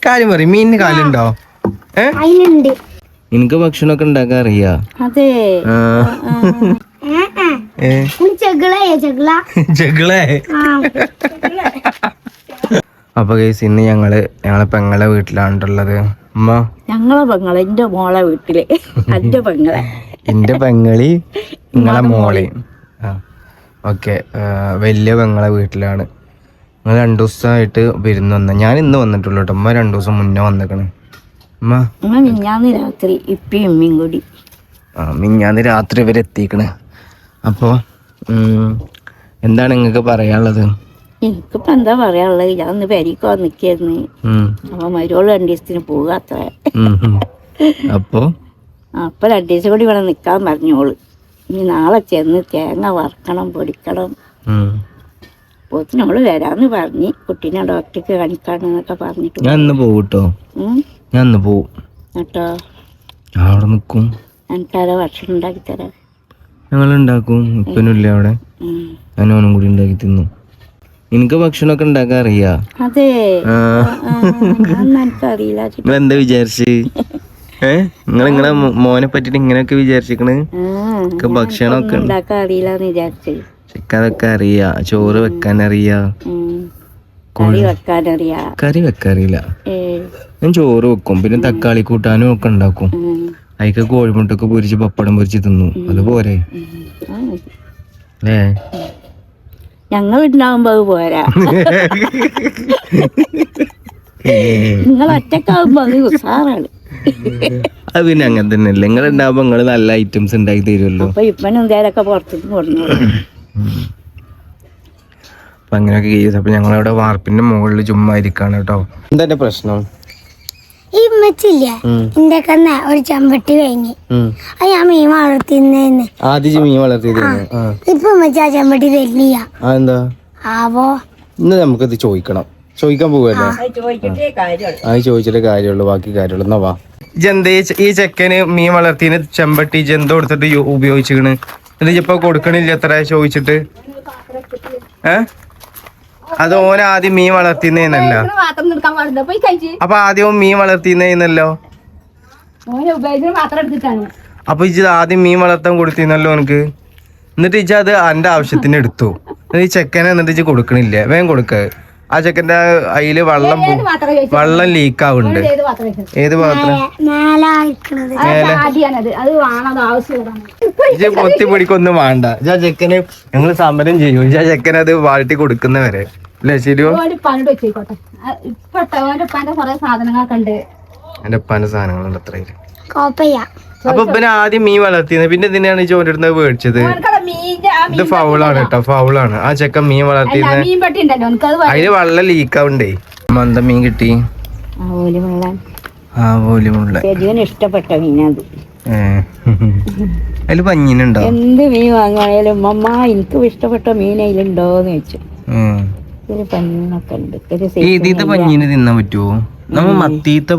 കാര്യം പറയും. മീനിന് കാലുണ്ടോ? എനിക്ക് ഭക്ഷണമൊക്കെ ഉണ്ടാക്കാൻ അറിയാ. അതെ. അപ്പൊ ഗൈസ് ഇന്ന് ഞങ്ങളെ പെങ്ങളെ വീട്ടിലാണുള്ളത്. ഉമ്മ ഞങ്ങളെ പെങ്ങളെ എന്റെ മോളെ വീട്ടില്. എന്റെ പെങ്ങളെ എന്റെ പെങ്ങളി നിങ്ങളെ മോളി. ഓക്കെ, വലിയ പെങ്ങളെ വീട്ടിലാണ്. നിങ്ങൾ 2 ദിവസമായിട്ട് വിരുന്ന് വന്ന. ഞാൻ ഇന്ന് വന്നിട്ടുള്ളൂ കേട്ടോ. ഉമ്മ 2 ദിവസം മുന്നേ വന്നേക്കണ്. മിഞ്ഞാന്ന് രാത്രി ഇപ്പിയും ഉമ്മയും കൂടി. മിഞ്ഞാന്ന് രാത്രി ഇവരെ എത്തിക്കണ്. അപ്പോ എന്താണ് നിങ്ങക്ക് പറയാനുള്ളത്? എനിക്കിപ്പോ എന്താ പറയാനുള്ളത്, ഞാൻ ഒന്ന് പെരീക്ക് വന്നിക്കായിരുന്നു. അപ്പൊ മരുവോള് 2 ദിവസത്തിന് പോവുക അത്ര. അപ്പൊ 2 ദിവസം കൂടി ഇവിടെ നിക്കാൻ പറഞ്ഞോള്. ഇനി നാളെ ചെന്ന് തേങ്ങ വറക്കണം, പൊടിക്കണം. പോത്തിന് നമ്മള് വരാന്ന് പറഞ്ഞ് കുട്ടീനെ ഡോക്ടർക്ക് കാണിക്കാന്നൊക്കെ പറഞ്ഞിട്ട്. ഞാൻ ഇന്ന് പോവും കേട്ടോ. ഞാൻ ഇന്ന് പോവും കേട്ടോ. അവിടെ നിക്കും. എനിക്കാരോ ഭക്ഷണം ഉണ്ടാക്കി തരാം. ഞങ്ങൾ ഉണ്ടാക്കും. ഇപ്പനില്ലേ അവിടെ, ഞാനും കൂടി ഉണ്ടാക്കി തിന്നു. എനിക്ക് ഭക്ഷണമൊക്കെ ഉണ്ടാക്കാൻ അറിയാ. അതെ. എനിക്കറിയില്ല. നിങ്ങൾ എന്താ വിചാരിച്ച്? നിങ്ങളെ മോനെ പറ്റിട്ട് ഇങ്ങനെയൊക്കെ വിചാരിച്ചിക്കണ്? ഭക്ഷണമൊക്കെ ഉണ്ടാക്കാൻ അറിയില്ലെന്ന് വിചാരിച്ചു. അതൊക്കെ അറിയാ. ചോറ് വെക്കാൻ അറിയാ, കറി വെക്കാനറിയാ. കറി വെക്കാറിയില്ല. ഞാൻ ചോറ് വെക്കും, പിന്നെ തക്കാളി കൂട്ടാനും ഒക്കെ ഉണ്ടാക്കും. അതിക്ക് കോഴിമുട്ടൊക്കെ പൊരിച്ച് പപ്പടം പൊരിച്ച് തിന്നു. അതുപോലെ ഞങ്ങൾ ഉണ്ടാവുമ്പോ അത് പോരാ. നിങ്ങൾ ഒറ്റക്കാവുമ്പോ അത് ഉസാറാണ്. അത് പിന്നെ അങ്ങനെ തന്നെയല്ലേ. നിങ്ങൾ ഉണ്ടാവുമ്പോ നിങ്ങൾ നല്ല ഐറ്റംസ് ഉണ്ടാക്കി തരുമല്ലോ. അപ്പൊ ഇപ്പനും എന്തേലൊക്കെ പുറത്തേക്ക് കൊടുന്നു. അപ്പൊ അങ്ങനെയൊക്കെ ചെയ്തു. അപ്പൊ ഞങ്ങളവിടെ വാർപ്പിന്റെ മുകളിൽ ചുമ്മാ ഇരിക്കാണ് കേട്ടോ. എന്താ പ്രശ്നം? ഒരു ചെമ്പട്ടി കഴിഞ്ഞ് അത് ഞാൻ മീൻ വളർത്തിന്ന്. ആദ്യം മീൻ വളർത്തിയിരുന്നു. ഇപ്പൊ ആ ചെമ്പട്ടി തരില്ല. അതെന്താ ആവോ? ഇന്ന് നമുക്കത് ചോദിക്കണം. ചോദിക്കാൻ പോവല്ലേ? അത് ചോദിച്ചിട്ടേ കാര്യമുള്ളൂ, ബാക്കി കാര്യമുള്ളൂ. എന്നാ വാ. ഈ ചെക്കന് മീൻ വളർത്തിന് ചെമ്പട്ടി ജന്തോ കൊടുത്തിട്ട് ഉപയോഗിച്ചിക്കണ്. എന്നിട്ട് ഇപ്പൊ കൊടുക്കണില്ല എത്ര ചോദിച്ചിട്ട്? അത് ഓൻ ആദ്യം മീൻ വളർത്തിന്നേന്നല്ലോ. അപ്പൊ ആദ്യം മീൻ വളർത്തിന്നല്ലോ. അപ്പൊ ഇജ്ജ് ആദ്യം മീൻ വളർത്താൻ കൊടുത്തിന്നല്ലോ എനിക്ക്. എന്നിട്ട് ഇജ്ജ് അത് എന്റെ ആവശ്യത്തിന് എടുത്തു. ഈ ചെക്കനെ എന്നിട്ട് ഇജ്ജ് കൊടുക്കണില്ല. വേഗം കൊടുക്ക. ആ ചെക്കൻ്റെ അതില് വെള്ളം ലീക്ക് ആവുന്നുണ്ട്. ഏത് പാത്രം? ഇജ്ജ് പൊത്തി പിടിക്കൊന്നും വേണ്ട. ഇജ്ജാ ചെക്കന് ഞങ്ങള് സമരം ചെയ്യും. ഇജ്ജാ ചെക്കന് അത് വാഴ്ത്തി കൊടുക്കുന്നവരെ അല്ലേ? ശരിയോ? എന്റെ ഉപ്പാന്റെ സാധനങ്ങളുണ്ട് അത്രയും. അപ്പൊ ഇപ്പനെ ആദ്യം മീൻ വളർത്തിയത്, പിന്നെ ഇതിനാണ് ചോന്റെ അടുത്ത് മേടിച്ചത്. ഇത് ഫൗളാണ് കേട്ടോ, ഫൗളാണ്. ആ ചെക്കൻ മീൻ വളർത്തിയത് അതില് വെള്ളം ലീക്കാവുണ്ടേ. എന്താ മീൻ കിട്ടി? ഇഷ്ടപ്പെട്ട മീനത്. അതില് പഞ്ഞീനുണ്ടോ? എന്ത് മീൻ വാങ്ങാണേലും അമ്മ എനിക്ക് ഇഷ്ടപ്പെട്ട മീൻ അതിലുണ്ടോന്ന് ചോദിച്ചു. പഞ്ഞീനൊക്കെ ഉണ്ട്. ഏതീത്തെ പഞ്ഞീന് തിന്നാൻ പറ്റുമോ? നമ്മ മത്തീത്തെ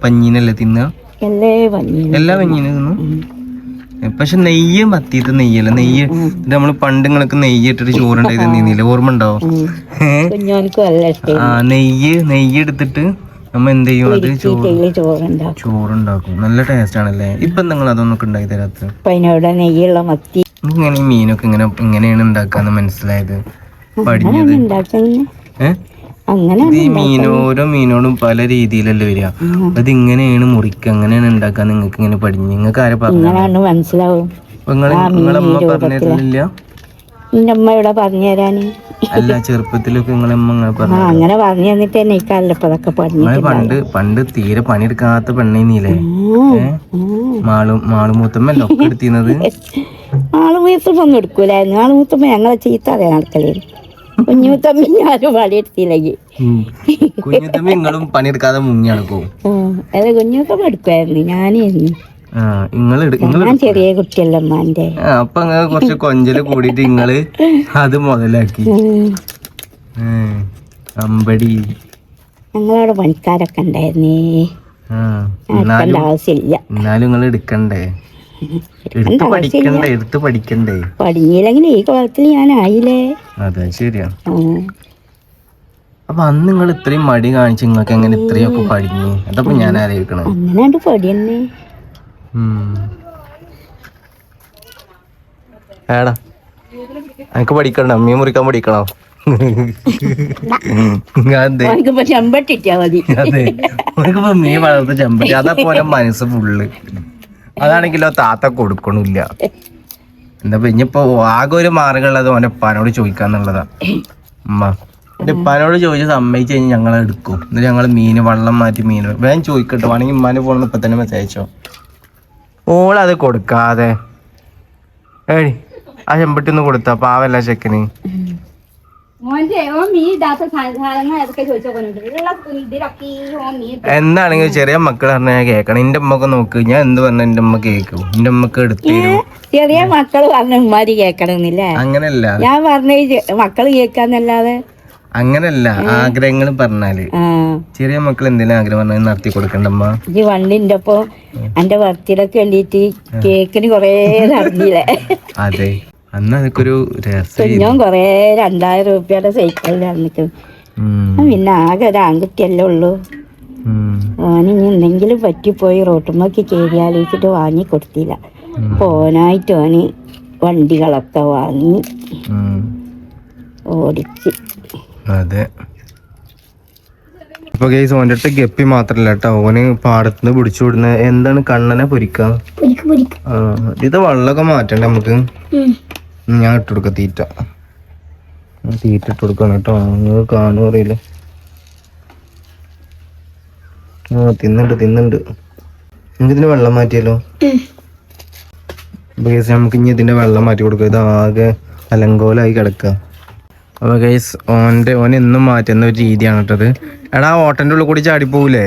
പഞ്ഞീനല്ലേ തിന്ന? എല്ലാ പഞ്ഞീനും തിന്നു. പക്ഷെ നെയ്യ് മത്തീത്തെ നെയ്യല്ല. നെയ്യ് നമ്മള് പണ്ട് നിങ്ങൾക്ക് നെയ്യ് ഇട്ടിട്ട് ചോറുണ്ടായി തന്നില്ല, ഓർമ്മ ഉണ്ടോ? നെയ്യ് എടുത്തിട്ട് നമ്മ എന്ത് ചെയ്യും, അത് ചോറുണ്ടാക്കും. നല്ല ടേസ്റ്റ് ആണല്ലേ. ഇപ്പൊ നിങ്ങൾ അതൊന്നൊക്കെ ഉണ്ടാക്കി തരാത്ത? നെയ്യുള്ള മത്തി. ഇങ്ങനെ ഈ മീനൊക്കെ ഇങ്ങനെയാണ് ഉണ്ടാക്കാന്ന് മനസ്സിലായത്, പഠിഞ്ഞത്. ഈ ഓരോ മീനോടും പല രീതിയിലല്ലേ വരിക. അത് ഇങ്ങനെയാണ് മുറിക്കുക, അങ്ങനെയാണ് ഉണ്ടാക്കാൻ നിങ്ങൾക്ക് ഇങ്ങനെ പഠിഞ്ഞു. നിങ്ങൾക്ക് ആരെ പറഞ്ഞു മനസ്സിലാവും? നിങ്ങളമ്മ പറഞ്ഞിരുന്നില്ല? എന്റെ അമ്മ ഇവിടെ പറഞ്ഞു തരാന്. അല്ല, ചെറുപ്പത്തിലൊക്കെ നിങ്ങളമ്മ അങ്ങനെ പറഞ്ഞു തന്നിട്ട് തന്നെ ഇക്കാലപ്പതൊക്കെ പണ്ട് തീരെ പണിയെടുക്കാത്ത പെണ്ണീന്നില്ലേ? മാളുമൂത്തമ്മല്ലോ ഒക്കെ എടുത്തിരുന്നത്. മാളുമൂത്തമ്മൊന്നും എടുക്കൂലായിരുന്നു. മാളുമൂത്തമ്മ ഞങ്ങളെ ചീത്ത അറിയാൻ നടക്കലായിരുന്നു. കുഞ്ഞുത്തമ്മ ഞാനും പണിയെടുത്തില്ലെങ്കിൽ. കുഞ്ഞുത്തമ്മ നിങ്ങളും പണിയെടുക്കാതെ മുങ്ങിയാണ് പോകും. അതെ, കുഞ്ഞുത്തമ്മ എടുക്കുമായിരുന്നു. ഞാനായിരുന്നു. ഞാൻ ചെറിയ കുട്ടിയല്ല അമ്മാന്റെ. അപ്പൊ അങ്ങനെ കുറച്ച് കൊഞ്ചല് കൂടിയിട്ട് നിങ്ങള് അത് മുതലാക്കി. അമ്പടി ഞങ്ങളവിടെ പണിക്കാരൊക്കെ ഉണ്ടായിരുന്നേ. ആവശ്യമില്ല. എന്നാലും നിങ്ങൾ എടുക്കണ്ടേ? എടുത്ത് പഠിക്കണ്ടേ? പഠിഞ്ഞില്ലെങ്കിൽ ഈ കോലത്തിൽ ഞാൻ ആയില്ലേ? അതെ, ശരിയാ. അപ്പൊ അന്ന് നിങ്ങൾ ഇത്രയും മടി കാണിച്ച് നിങ്ങൾക്ക് എങ്ങനെ ഇത്രയൊക്കെ പഠിഞ്ഞു? അതപ്പോ ഞാൻ ആലോചിക്കണേ. അങ്ങനെ പൊടി തന്നെ. ഏടാ എനിക്ക് പഠിക്കണ്ട, മീൻ മുറിക്കാൻ പഠിക്കണോ? അതെ ചെമ്പട്ടിട്ടാ മതി. അതെ, ഓനിക്കിപ്പോ മീൻ വളർത്ത ചെമ്പട്ടി, അതേപോലെ മനസ്സ് ഫുള്ള്. അതാണെങ്കിലോ താത്ത കൊടുക്കണില്ല. എന്താ ഇനിയിപ്പോ ആകെ ഒരു മാർഗമുള്ളത് ഓൻ്റെ ഉപ്പാനോട് ചോദിക്കാന്നുള്ളതാ. ഉമ്മ എൻ്റെ ഉപ്പാനോട് ചോദിച്ച് സമ്മതിച്ച് കഴിഞ്ഞാൽ ഞങ്ങൾ എടുക്കും. എന്നിട്ട് ഞങ്ങൾ മീന് വെള്ളം മാറ്റി മീൻ വേഗം ചോദിക്കട്ടെ, വേണമെങ്കിൽ ഉമ്മാൻ്റെ ഫോണിൽ ഇപ്പം തന്നെ മെസ്സേജ് അയച്ചോ. ഓളത് കൊടുക്കാതെ ഏയ് ആ ചെമ്പട്ടി ഒന്ന് കൊടുത്താ പാവല്ല ചെക്കന്. എന്താണെങ്കിലും ചെറിയ മക്കൾ പറഞ്ഞാൽ ഞാൻ കേക്കണം. എന്റെ ഉമ്മക്ക് നോക്ക്, ഞാൻ എന്ത് പറഞ്ഞ എന്റെ ഉമ്മ കേൾക്കും. എന്റെ ഉമ്മക്ക് എടുത്തു ചെറിയ മക്കള് പറഞ്ഞ ഉമ്മാര് കേക്കണമെന്നില്ല. അങ്ങനല്ല, ഞാൻ പറഞ്ഞ മക്കള് കേൾക്കാന്നല്ലാതെ അങ്ങനല്ല. ആഗ്രഹങ്ങൾ പറഞ്ഞാല് ചെറിയ മക്കൾ എന്തെങ്കിലും ആഗ്രഹം പറഞ്ഞാൽ നടത്തി കൊടുക്കണ്ടമ്മ. ഈ വണ്ടിന്റെ ഒപ്പം എന്റെ ബർത്ത്ഡേക്ക് വേണ്ടിട്ട് കേക്കിന് കൊറേ നടന്നില്ലേ? അതെ, അന്ന് അതൊക്കൊരു രസം. ഞാൻ കൊറേ 2000 രൂപയുടെ സൈക്കിളിലാണ് നിൽക്കുന്നത്. പിന്നെ ആകെ ഒരു ആൺകുട്ടിയല്ലേ ഉള്ളൂ. ഓനിനി എന്തെങ്കിലും പറ്റിപ്പോയി റോട്ടുമ്മക്ക് കയറിയാലോചിച്ചിട്ട് വാങ്ങി കൊടുത്തില്ല. ഓനായിട്ട് ഓന് വണ്ടികളൊക്കെ വാങ്ങി ഓടിച്ച്. അതെ, ഇപ്പൊ കേസ് ഓൻ്റെ അടുത്ത് ഗപ്പി മാത്രല്ല കേട്ടോ, ഓന് പാടത്തുനിന്ന് പിടിച്ചു വിടുന്ന എന്താണ് കണ്ണനെ പൊരിക്കാം. ഇത് വെള്ളമൊക്കെ മാറ്റണ്ടേ നമുക്ക്? ഞാൻ ഇട്ട് കൊടുക്കാം തീറ്റ ഇട്ട് കൊടുക്കണം കേട്ടോ. നിങ്ങൾ കാണും അറിയില്ല. തിന്നുണ്ട്. നമുക്ക് ഇതിന്റെ വെള്ളം മാറ്റിയല്ലോ. കേസ് നമുക്ക് ഇനി ഇതിന്റെ വെള്ളം മാറ്റി കൊടുക്കാം. ഇത് ആകെ അലങ്കോലായി കിടക്കുക. അപ്പൊ കേസ് ഓൻ എന്നും മാറ്റുന്ന ഒരു രീതിയാണ് കേട്ടത്. എടാ ഓട്ടന്റെ ഉള്ളിൽ കൂടി ചാടിപ്പോകൂലേ?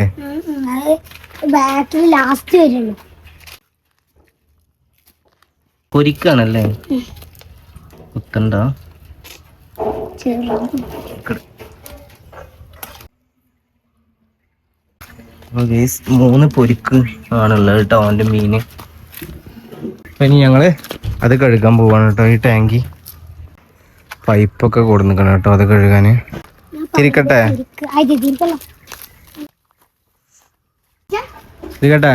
പൊരിക്കാണല്ലേ? കുത്തണ്ട. 3 പൊരിക്ക് ആണുള്ളത് കേട്ടോ അവന്റെ മീന്. ഇനി ഞങ്ങള് അത് കഴുകാൻ പോവാണ് കേട്ടോ. ഈ ടാങ്കി പൈപ്പൊക്കെ കൊടുന്നിക്കണം കേട്ടോ അത് കഴുകാന്. തിരിക്കട്ടെ തിരിക്കട്ടെ.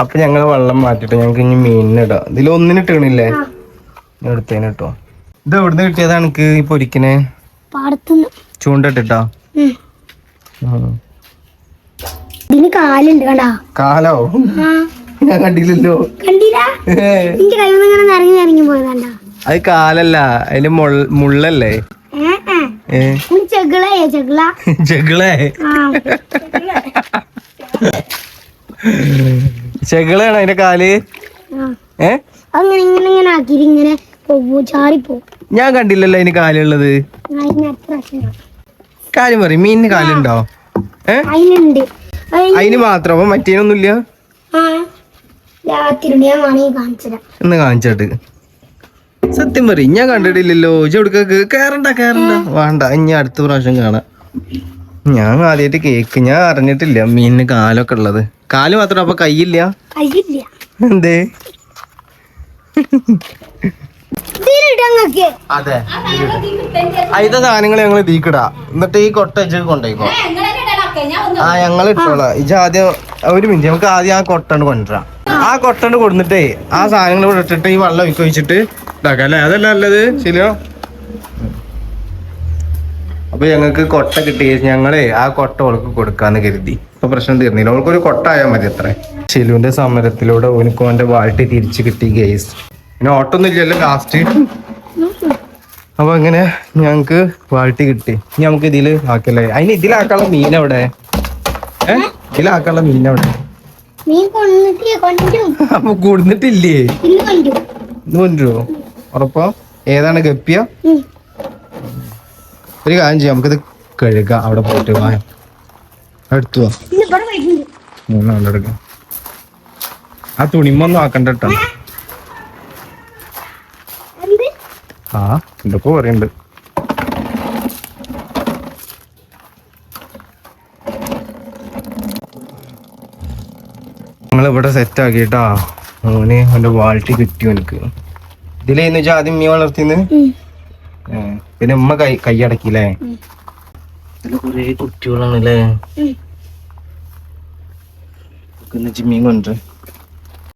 അപ്പൊ ഞങ്ങള് വെള്ളം മാറ്റിട്ട് ഞങ്ങക്ക് ഇനി മീനിനിടാം. ഇതിലൊന്നിനിട്ട് വീണില്ലേ? എടുത്തേന് കേട്ടോ. ഇത് എവിടുന്ന് കിട്ടിയതാ എനിക്ക് ഈ പൊരിക്കനെ? ചൂണ്ടിട്ടാ? കാലോ? ഞാൻ കണ്ടില്ലല്ലോ. അത് കാലല്ല, അതില് മുള്ളല്ലേ? ചെകിളേ? ചെകിളാണ് അതിന്റെ കാല്? ഞാൻ കണ്ടില്ലല്ലോ അതിന് കാലുള്ളത്. കാര്യം പറയും, മീനിന് കാലുണ്ടോ? അതിന് മാത്രം, മറ്റേനൊന്നുമില്ല? എന്ന് കാണിച്ചിട്ട് സത്യം പറയും, ഞാൻ കണ്ടിട്ടില്ലല്ലോ. കേറണ്ട വേണ്ട, ഇനി അടുത്ത പ്രാവശ്യം കാണാം. ഞാൻ ആദ്യമായിട്ട് കേക്ക്, ഞാൻ അറിഞ്ഞിട്ടില്ല മീനിന് കാലൊക്കെ ഉള്ളത്. കാല് മാത്രം, അപ്പൊ കയ്യില്ല? എന്തേ? അതെ, അതിന്റെ സാധനങ്ങൾ ഞങ്ങൾ തീക്കിടാ, എന്നിട്ട് ഈ കൊട്ട വെച്ച് കൊണ്ടുപോയിക്കോ. ആ ഞങ്ങൾ ഇട്ടോളാം. ഇജ് ആദ്യം ഒരു മിനിറ്റ്, നമുക്ക് ആദ്യം ആ കൊട്ടണ്ട് കൊണ്ടുവരാം. ആ കൊട്ടണ്ട് കൊടുത്തിട്ടേ ആ സാധനങ്ങൾ ഇവിടെ ഇട്ടിട്ട് ഈ വെള്ളം ഒഴിച്ചിട്ട് ഇതാക്കാം അല്ലേ? അതല്ല നല്ലത്, ശരിയോ? അപ്പൊ ഞങ്ങൾക്ക് കൊട്ട കിട്ടി. ഞങ്ങളെ ആ കൊട്ട അവൾക്ക് കൊടുക്കാന്ന് കരുതി. ഇപ്പൊ പ്രശ്നം തീർന്നില്ല, അവൾക്കൊരു കൊട്ട ആയാൽ മതി അത്ര. ഷിലുവിന്റെ സമരത്തിലൂടെ ഓനിക്ക് ഓന്റെ വാൾട്ടി തിരിച്ചു കിട്ടി ഗെയ്സ്. പിന്നെ ഓട്ടൊന്നും ഇല്ലല്ലോ ലാസ്റ്റ്. അപ്പൊ അങ്ങനെ ഞങ്ങക്ക് വാൾട്ടി കിട്ടി. ഇനി നമുക്ക് ഇതില് ആക്കല്ലേ? അതിന് ഇതിലാക്കാനുള്ള മീൻ എവിടെ? ഇതിലാക്കാനുള്ള മീൻ എവിടെ? അപ്പൊ കൊടുത്തിട്ടില്ലേ? ഇന്ന് കൊണ്ടുവരുമോ? ഉറപ്പോ? ഏതാണ്, ഗപ്പിയ? ഒരു കാര്യം ചെയ്യാം, നമുക്കിത് കഴുകാം. അവിടെ പോയിട്ട് വാ, എടുത്തു വാ. ആ തുണിമൊന്നും ആക്കണ്ട കേട്ടോ. ആ എന്തൊക്കെ പറയണ്ട്. ഞങ്ങളിവിടെ സെറ്റ് ആക്കിട്ടാ ഓന് അവന്റെ വാൾട്ടി കിട്ടി എനിക്ക്. ഇതിലേന്ന് വെച്ചാൽ ആദ്യം മീൻ വളർത്തിന്ന്. പിന്നെ ഉമ്മ കൈയടക്കില്ലേ. ഇതില് കൊറേ കുട്ടികളാണല്ലേ. മീൻ കൊണ്ട്